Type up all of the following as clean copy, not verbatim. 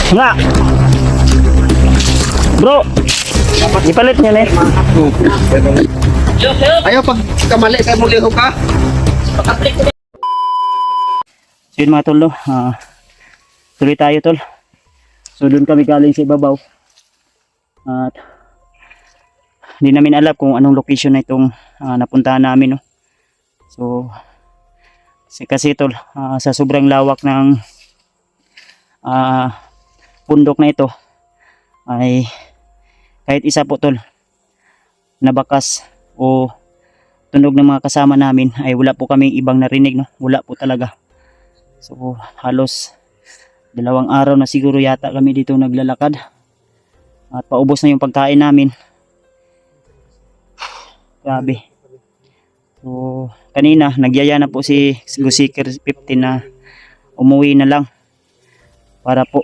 Nga. Bro, ipalit niya na eh. Ayaw pag kamali kayo muli ho ka. So yun mga tol, no? Tuloy tayo tol. So doon kami galing sa ibabaw. At hindi namin alam kung anong location na itong napuntahan namin, no? So kasi tol, sa sobrang lawak ng bundok na ito ay kahit isa po tol na bakas o tunog ng mga kasama namin ay wala po kaming ibang narinig, no? Wala po talaga. So halos 2 araw na siguro yata kami dito naglalakad at paubos na yung pagkain namin. Grabe. So kanina nagyaya na po si Gusiker 15 na umuwi na lang para po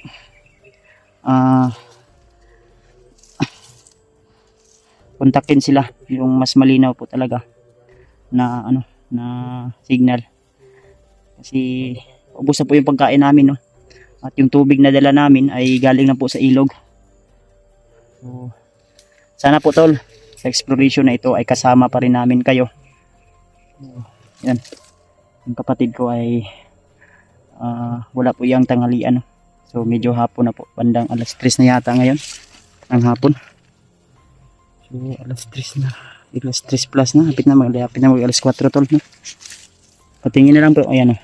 kontakin sila yung mas malinaw po talaga na na signal, kasi ubos na po yung pagkain namin, no? At yung tubig na dala namin ay galing na po sa ilog. So sana po tol sa exploration na ito ay kasama pa rin namin kayo. Yan, yung kapatid ko ay wala po yung tanghalian, no? So medyo hapon na po, bandang alas 3 na yata ngayon ng hapon. So alas 3 na, alas 3 plus na, hapit na mag alas 4 tol, no? Patingin na lang po, ayan, no?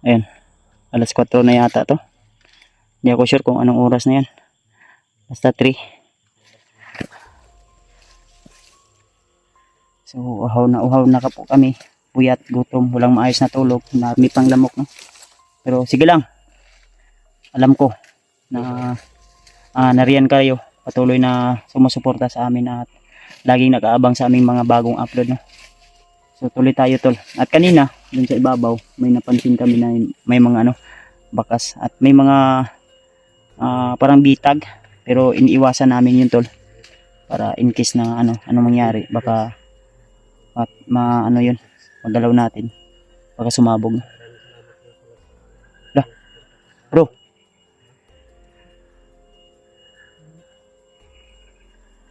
Ayan, alas 4 na yata to. Hindi ako sure kung anong oras na yan, basta 3. So uhaw na ka po kami, puyat, gutom, walang maayos na tulog, may panglamok, no? Pero sige lang, alam ko na nariyan kayo, patuloy na sumusuporta sa amin at laging nag-aabang sa aming mga bagong upload, no? So tuloy tayo tol. At kanina dun sa ibabaw may napansin kami na may mga bakas at may mga parang bitag, pero iniiwasan namin yun tol para in case na ano mangyari, baka at yun, magalaw natin, baka sumabog. Lah, bro,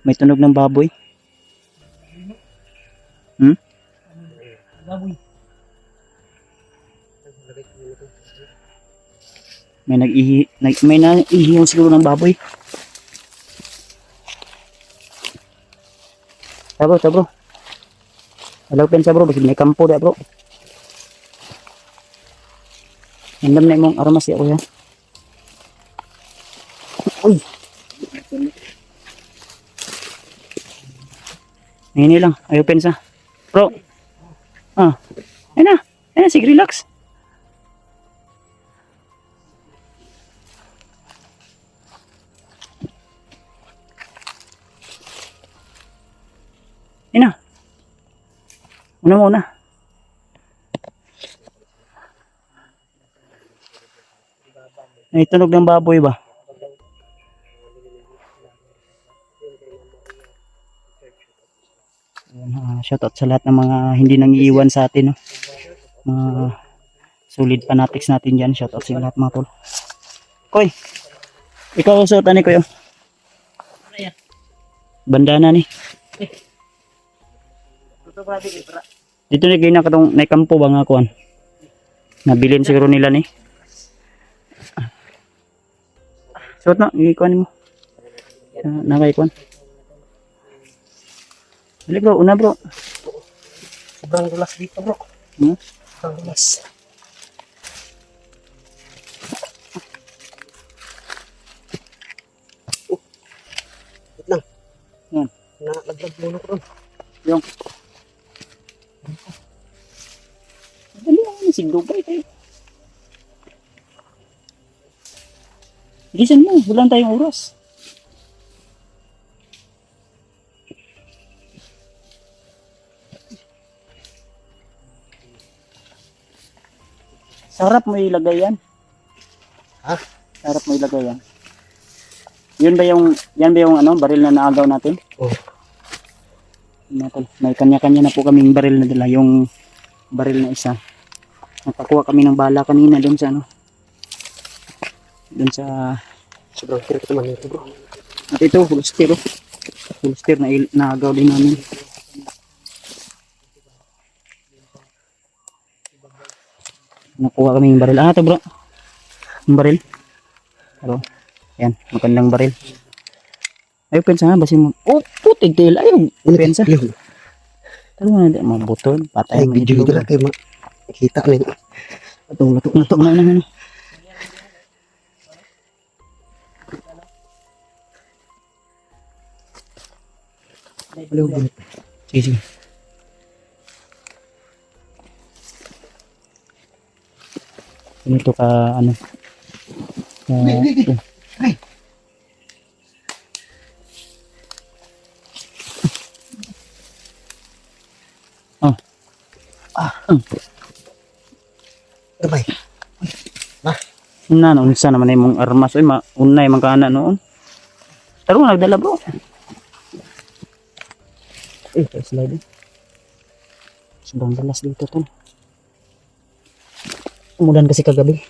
may tunog ng baboy. Baboy. May nag-ihi yung siguro ng baboy. Bro. Hello pensa bro, basta may kampo da bro. Andam na imong aromas ya kuya. Uy. Ini lang, ayo pensa. Bro. Ayun na, sige relax. Ayun na. Muna. May tunog ng baboy ba? Shoutout sa lahat ng mga hindi nangiiwan sa atin, no? Solid fanatics natin dyan. Shoutout sa lahat mga tol. Koy, ikaw suotan ni Koy. Bandana ni. Dito na gina katong naikampo ba nga kuan? Nabilin siguro nila ni. Suot na, ikuan mo. Nakaikuan. Dali bro, una bro. Sobrang dulas dito bro. Sobrang dulas. Wait lang. Yan. Nalaglag muna ko doon. Yung. Dali lang, sigdugay tayo. Bilisan mo, wala tayong oras. Sarap mo ilagay yan. Ha? Sarap mo ilagay yan. Yan ba yung baril na naagaw natin? Oh. May kanya-kanya na po kaming baril na dala. Yung baril na isa Nakakuha kami ng bala kanina doon sa ano. Doon sa Sobrang tirik naman nito bro. at ito, holster. Oh. Holster na naagaw din namin. Nakuha kami yung baril. Ah, ito bro. Yung baril. Pero, yan, magandang baril. Ay, pensa nga, basi mo. Oh, putig tail. Ay, pensa. Yun. Pero nga, mga butol. Patay Ay, mo video ito. nila kayo makikita na yun. Nato na. Sige, sige. Ganito ka, ano. Ito. Oh. Gabay. Na, unsa naman yung mong armas. Ay, unay, magkana noon. Taro, nagdala bro. Eh, slide. Sobrang dalas dito to. Umulan kasi kagabi.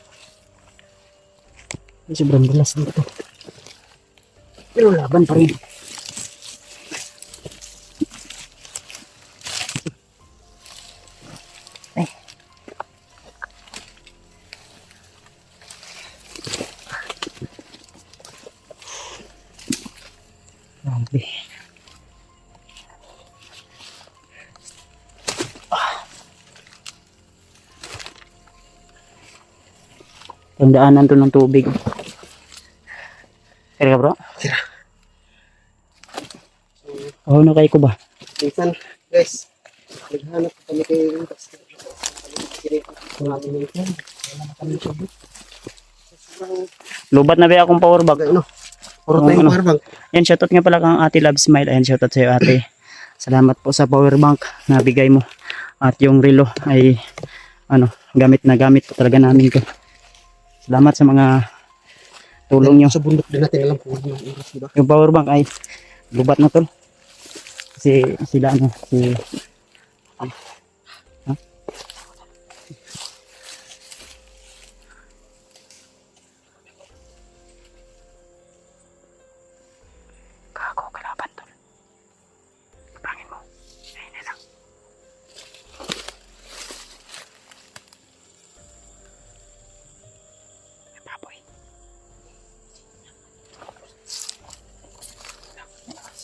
Sobrang dalas dito. Pero laban pa rin. Ay. Grabe. Yung daanan to ng tubig. Kaya ka bro? Tira. Oh, na kayo ko ba? Minsan, guys, naghanap kami kayo. Lubat na ba akong power bag? Ano? Puro tayong Ano? power bank. Yan, shoutout nga pala kang Ate Love Smile. Ayan, shoutout sa'yo ate. Salamat po sa power bank na bigay mo. At yung relo ay ano, gamit na gamit po talaga namin ko. Salamat sa mga tulong nyo. Sa bundok din natin alam kung ano yung oras, diba? Yung power bank ay lubat na tol. Kasi sila ano, si Gago, kalaban tol. Pangin mo. Ayun na lang. May baboy.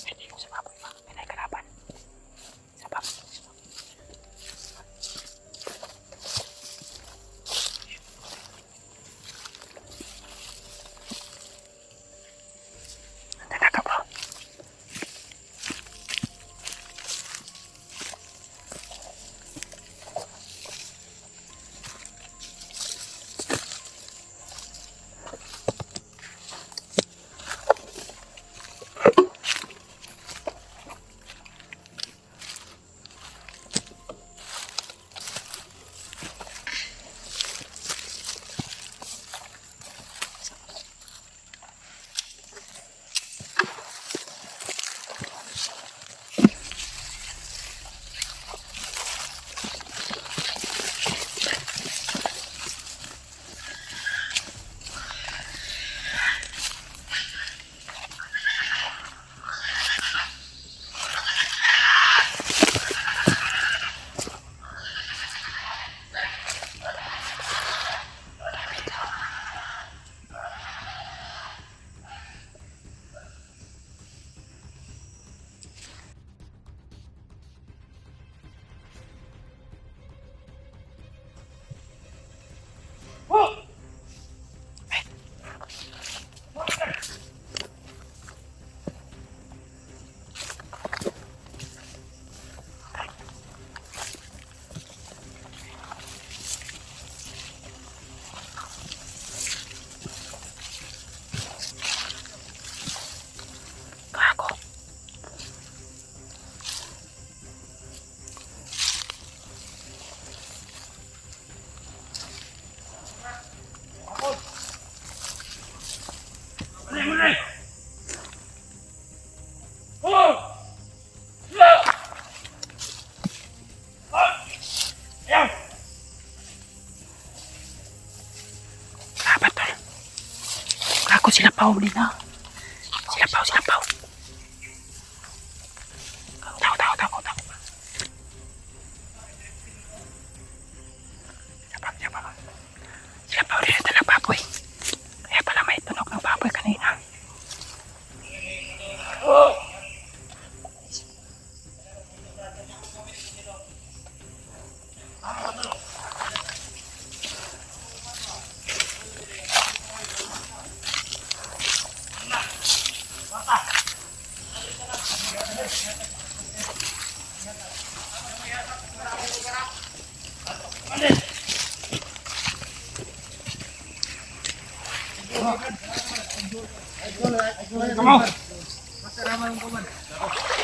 Pwede ko sa baboy ba? May kalaban. Sa baboy. Gago sila pa uli na. Sila pa. Tao. Sila pa uli na dalang baboy. Kaya pala may tunog ng baboy kanina.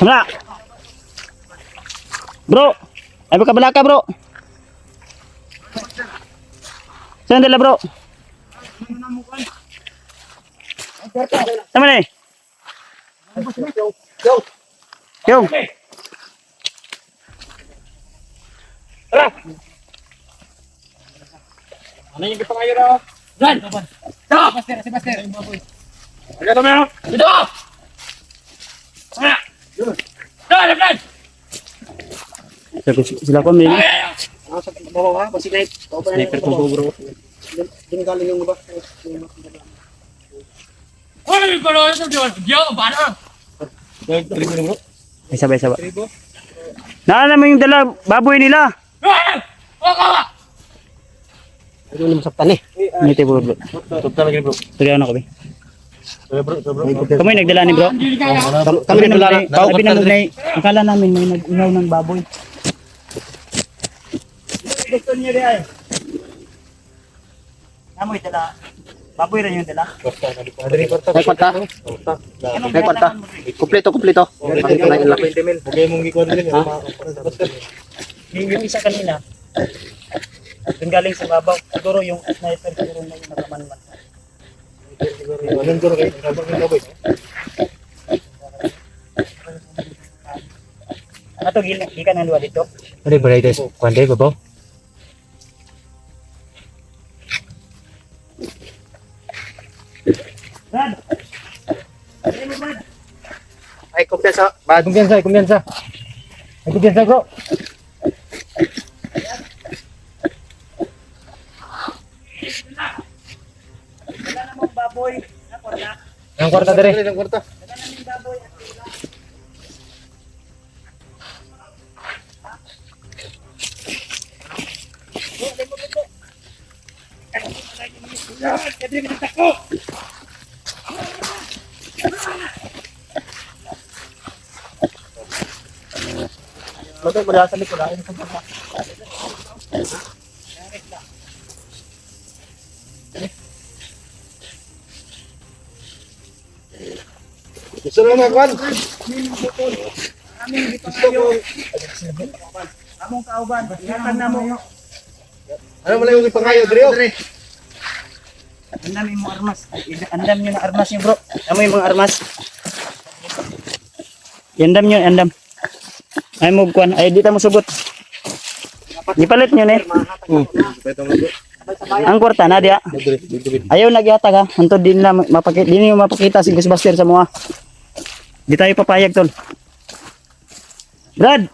Wala. Bro, ay magkabalaka bro. Saan dala bro? Tama na eh. Yo. Ano yung gusto ngayon na? Dan! Si Master! Agad naman ako! Dito! Sana! Dan! Dan! Sila ko may Nasa baba ha, sniper. sniper ko bro. Doon galing yung iba. Ay! Pero ito diyan! Diyan! Paano? Ay sabay. Naalala mo yung dala baboy nila? Ay! Waka! Ano naman saktan eh. Ngiti bro. Tugta lagi bro. Tuloy na ko be. Bro. Kami nagdala ni bro. Hindi kaya! Kami nagdala. Sabi na may akala namin may nag-unaw ng baboy. Gusto niya rin ay. Namoy dala. Baboy rin yung dala. May kwarta. May kwarta. Kumpleto. Bugay mong ikuha din. Yung isa kanina. Doon galing sa babaw. Siguro yung sniper siguro na yung nagaman-man. Anong guro kayo? Nabang yung baboy. Ato gikan ng luwa dito. Ano yung variety? Kuwande ba ba? Brad. Ay, kumpiyansa. Kumpiyansa. Ay, kumpiyansa bro. Wala namang baboy. Na kwarta. Ang kwarta dere. Ang kwarta. Wala namang baboy. Bakit mula sa likod? Ay, gusto mo magwan? Aming gipangayo. Among kauban. Ingatan na mo. Ano mo lang yung ipangayo, Drio? Andam yung mga armas. Andam nyo na armas yung bro. Alam mo yung mga armas. Andam nyo, andam. Ay mo kuan, ay di ta mo sugot. Gipalit nyo ni. Ang kwarta na dia. Ayaw nagyata ka. Antod din na mapakita, din yung mapakita si Ghostbuster sa mga. Di tayo papayag tol. Brad.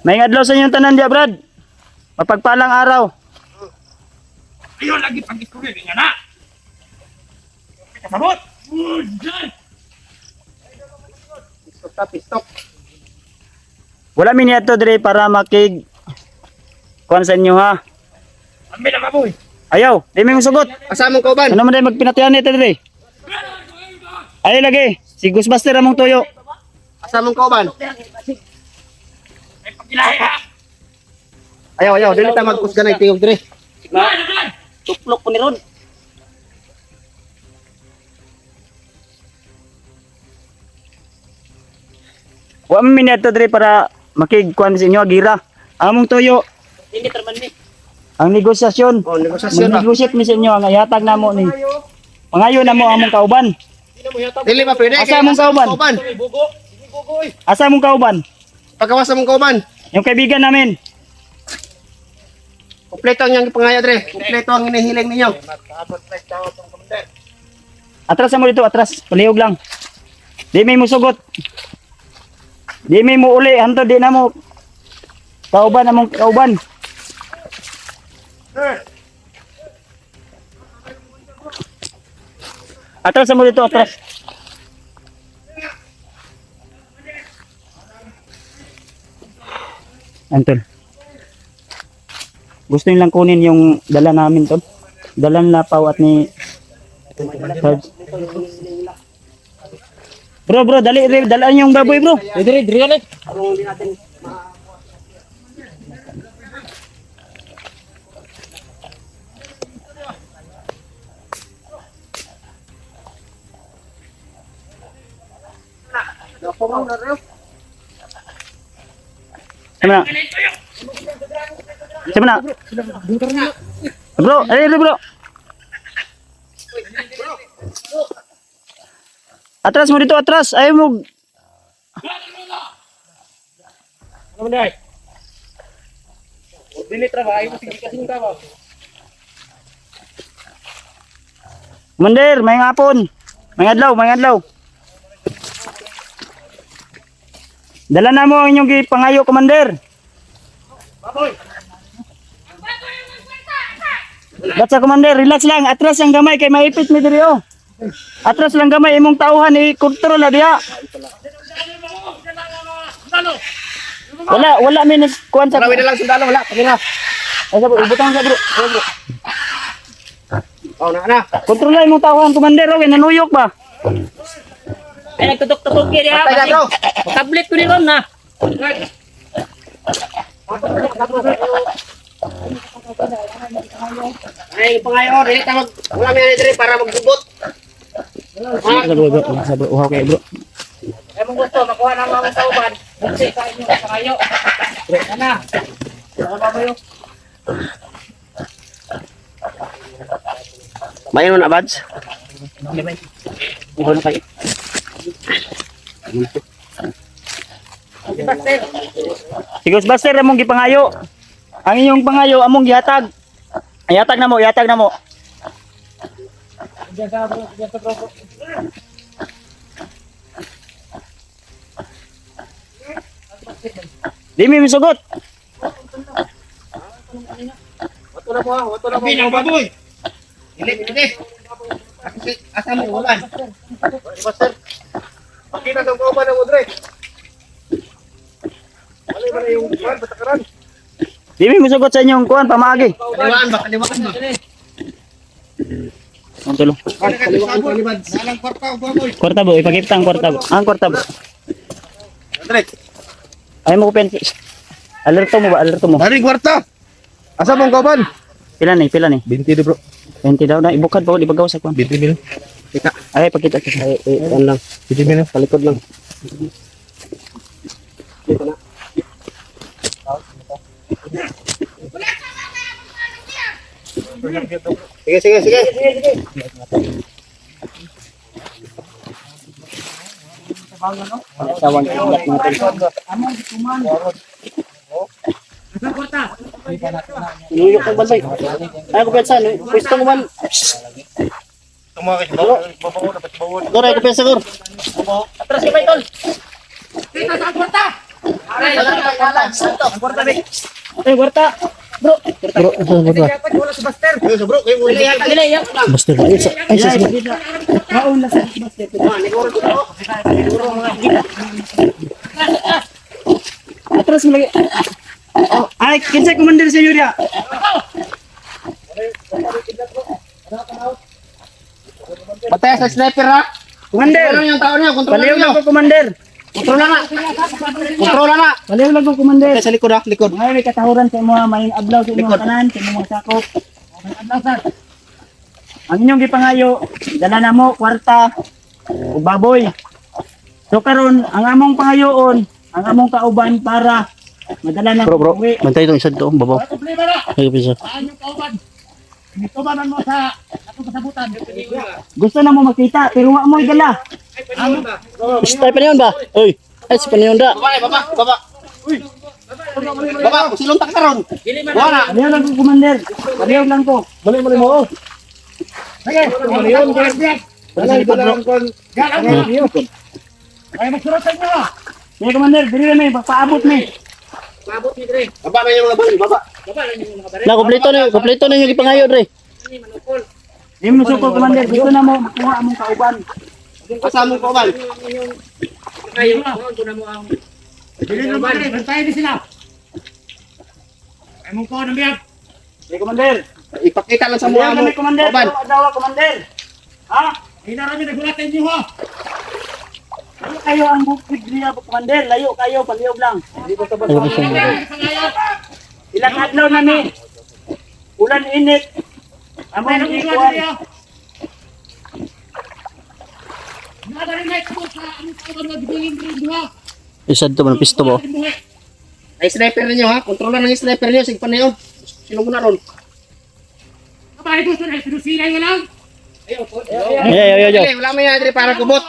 May ngadlaw sa inyong tanan dia, Brad. Mapagpalang araw. Ayun lagi pag-iskurin nga na. Kasabot. Diyan. Stop. Wala mi niya to dire para makig kuan sa inyo ha. Ambil ang baboy. Ayaw, di mo sugot. Asamong kauban. Ano man day magpinatian nito dire? Ay lagi, si Ghostbuster among tuyo. Asamong kauban. May pagkilahi ha. Ayaw. Dili ta magkusga na tingog dire. Tuplok po ni Ron. Wa mi niya to dire para makig kuan sa inyo agira. Among tuyo. Hindi traman ni. Ang negosasyon. Oh, negosasyon ba? Mag-negotiate mi sa inyo ang yatag namo ni. Pangayo namo among kauban. Dili pa pwede. Asa mong kauban? Asa mong kauban? Pagkawas mong kauban. Yung kaibigan namin. Kompleto ang iyong pangayo, Dre. Kompleto ang hinihiling ninyo. Atras mo dito, atras. Palihog lang. Di may musugot. Di may mo uli. Hanto, di na mo. Kauban namong kauban. Atras mo dito, atras. Antol. Gusto nilang kunin yung dala namin, Tol. Dala nila Pau at ni Sarge. Bro, dali, dalaan yung baboy, bro. Diri ulit. Sama na. Sama na. Bro, bro. Atras mo dito, atras. Ayaw mo. Ano man ay? Dili trabaho, mo sige kasi trabaho. Commander, may ngapon. May adlaw. Dala na mo ang inyong pangayo, Commander. Baboy. Batsa, Commander, relax lang. Atras ang gamay kay maipit mi diri oh. Atras lang gamay imong tauhan i-control diha. Wala mi nagkuan sa. Marawin na lang sundalo, wala. Pagina. Ay sabo, ibutang sa bro. Oh, na. Kontrolay imong tauhan, Commander, oh, nanuyok ba? Ay nagtutok-tutok kiri ha. Patay na, bro. Tablet ko ni ron na. Ay, pangayo, dili ta wala may Dre para magbubot. Sabo, uhaw kay bro. Ay mong gusto makuha na mga sauban. Buti sa inyo kayo. Ana. Ano baboy? Mayon na bads. Uhaw na kay. Si Pastor. Sigos Buster among gipangayo. Ang inyong pangayo among gihatag. Yatag na mo. Diyan sa bro. Di mi misugot. Wato na mo. Binang baboy. Dili. Asa mo ulan? Master. Pakita daw ko ba na mo, Dre? Wala ba yung batakaran? Di mi misugot sa inyong kuan pamaagi. Kaliwaan ba? Ang tulo. Kaliwaan. Nalang kwarta o baboy. Kwarta bro, ipagiptang kwarta bro. Ang kwarta bro. Dre. Ay mo pen. Alerto mo. Daring kwarta. Asa mong kaban? Pila ni? 20 de bro. 20 daw na ibukad pa ibagaw sa kuan. 20 mil. Ika. Ay pakita ka. Ay Ano lang. 20 mil. Palikod lang. Dito na. Sige. Sawang ilat natin. Nuyok ng balay. Ay ko pensa, pwesto mo man. Tumakit babaw na babaw. Dor ay ko pensa dor. Atras kay Tol. Kita sa kwarta. Ay kwarta. Bro. Wala si Pastor. Bro, kayo mo. Dili ya. Basta ba? Ay sa. Raon na sa basket. Atras mo lagi. Oh, ay kinsa commander sa inyo dia? Patay sa sniper ha. Commander. Ano yung tao niya? Kontrol Paliw niyo. lang ko commander. Kontrol na. Paliw lang ko commander. Sa likod ha, likod. Ngayon may katahuran sa mga maing adlaw sa inyong tanan, sa inyong mga sakop. Ang inyong gipangayo, dala na mo kwarta ug baboy. So karon ang among pangayoon, ang among kauban para madala na Bro. uwi. Bantay itong isa to, babaw. Problema na. Ay, pisa. Saan yung kauban? Itubanan mo sa atong kasabutan. Gusto na mo makita, pero wa mo igala. Stay pa niyon ba? Uy. Ay, si pa niyon da. Baba. Baba, silong tak karon. Dili man. Wala. Aliyaw lang ko, Commander. Aliyaw lang ko. Mali mo. Sige, maliyon ko. Dala ko lang kon. Galang mo. Ay magsurot sa inyo ha. Sige, Commander. Dili na may. Paabot may. Paabot ni Dre. Baba na yung mga baril, baba. Baba lang yung mga baril. Na kompleto na yung ipangayo Dre. Ani manukol. Di mo suko, Commander. Gusto na mo makuha among kauban. Kasama ko man. Kayo na. Ko na mo ang. Dili na ba? Bantay ni sila. Ay mo ko na biyag. Sige, Commander. Ipakita lang sa Aliyaw mga na mo. may, Commander. Kaban. Dawa, Commander. Ha? Hinarami nagulatan niyo ha. Layo kayo ang bukid niya, Commander. Layo kayo. Paliyog lang. Ilang adlaw na ni. Ulan init. Among ikuan. Isad to man pisto mo. Ay sniper ninyo ha. Kontrolan ng sniper niyo sig panayon. Sino mo na ron? Yo. Wala mo yan Dre para kubot.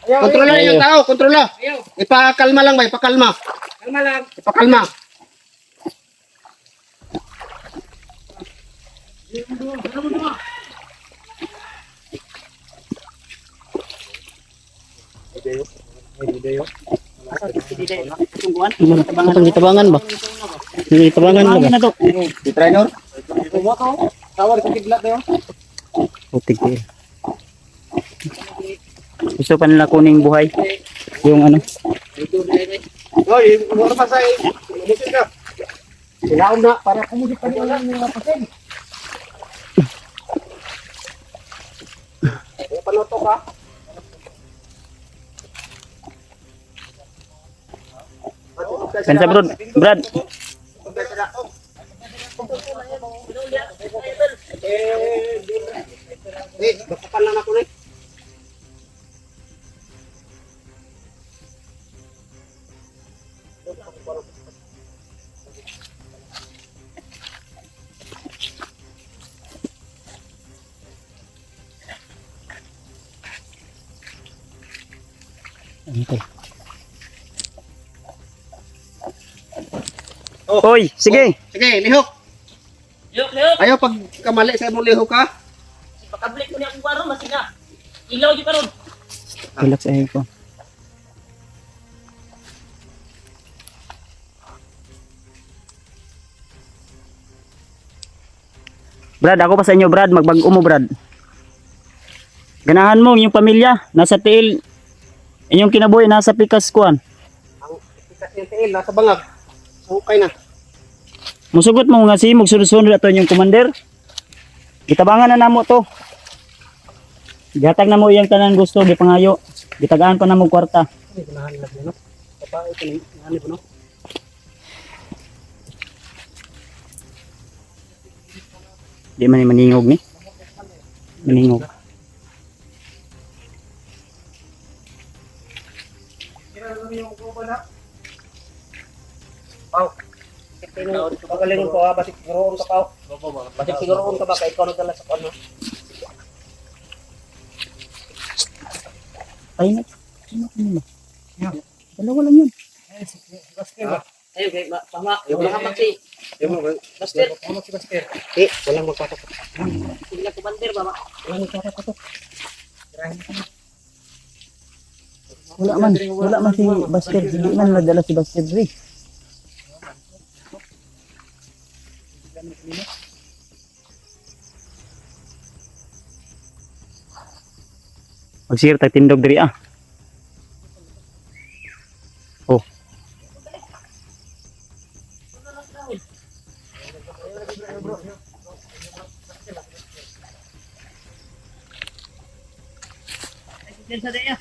Kontrola ninyo tao, kontrola. Ipakalma lang ba, ipakalma. Kalma lang. Ipakalma. Tungguan. Atong gitabangan ba? Gitabangan Ano na to? Di trainer? Tawar sa kidlat dayo. Putik eh. Gusto pa nila kuning buhay. Yung ano. Oy, mo pa sa musin ka. Ilaw na para kumudik pa niyo lang mga pasin. Panoto ka? Kansa bro. Brad. Bakapan lang ako ni. Hoy, sige. Sige, lihok. Lihok, lihok. Ayaw pag kamali sa imong lihok ka. Pakablik mo ni akong baro, masina. Ilaw di karon. Relax ay ko. Brad, ako pa sa inyo, Brad. Magbag-o mo, Brad. Ganahan mo yung pamilya. Nasa tiil. Inyong kinabuhi, nasa pikas kuan. Ang ikas ng tiil nasa bangag. Okay na. Musugot mo nga si sunod-sunod ato yung commander. Gitabangan na namo to. Gatag na mo iyang tanan gusto, di pangayo. Gitagaan pa na mo kwarta. Ay, ganahan lang no. Papa, ito ni ani no. Di man ni maningog ni. Maningog. Pagalingon ko ha, basik siguro ka pa. Basik siguro ka ba kay ikaw nagdala sa ano. Ay na. Dalawa lang yun. Ayo kay mama, yung mga magsi. Yung mga Master, walang magpapatok. sila commander mama. Walang magpapatok. Wala man si Basket. Hindi man nadala si Basket Ray. Magsir tag tindog diri ah. Oh. Sa daya.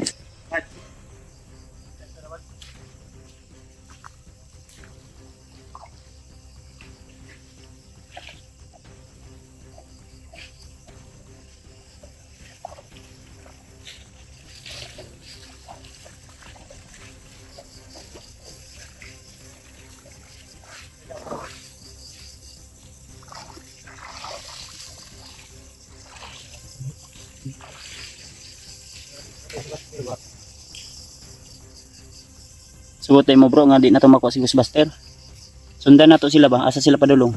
Sugot mo bro nga di na to makuha si Ghostbuster. Sundan na to sila ba? Asa sila padulong?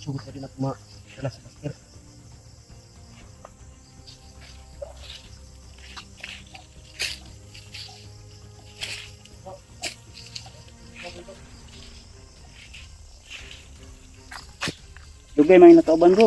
Sugod na din ako dala sa master. Dugay may natauban ko.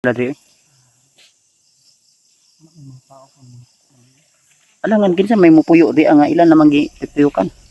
Lari. Alangan kinsa may mupuyo di nga ilan namang gipuyukan.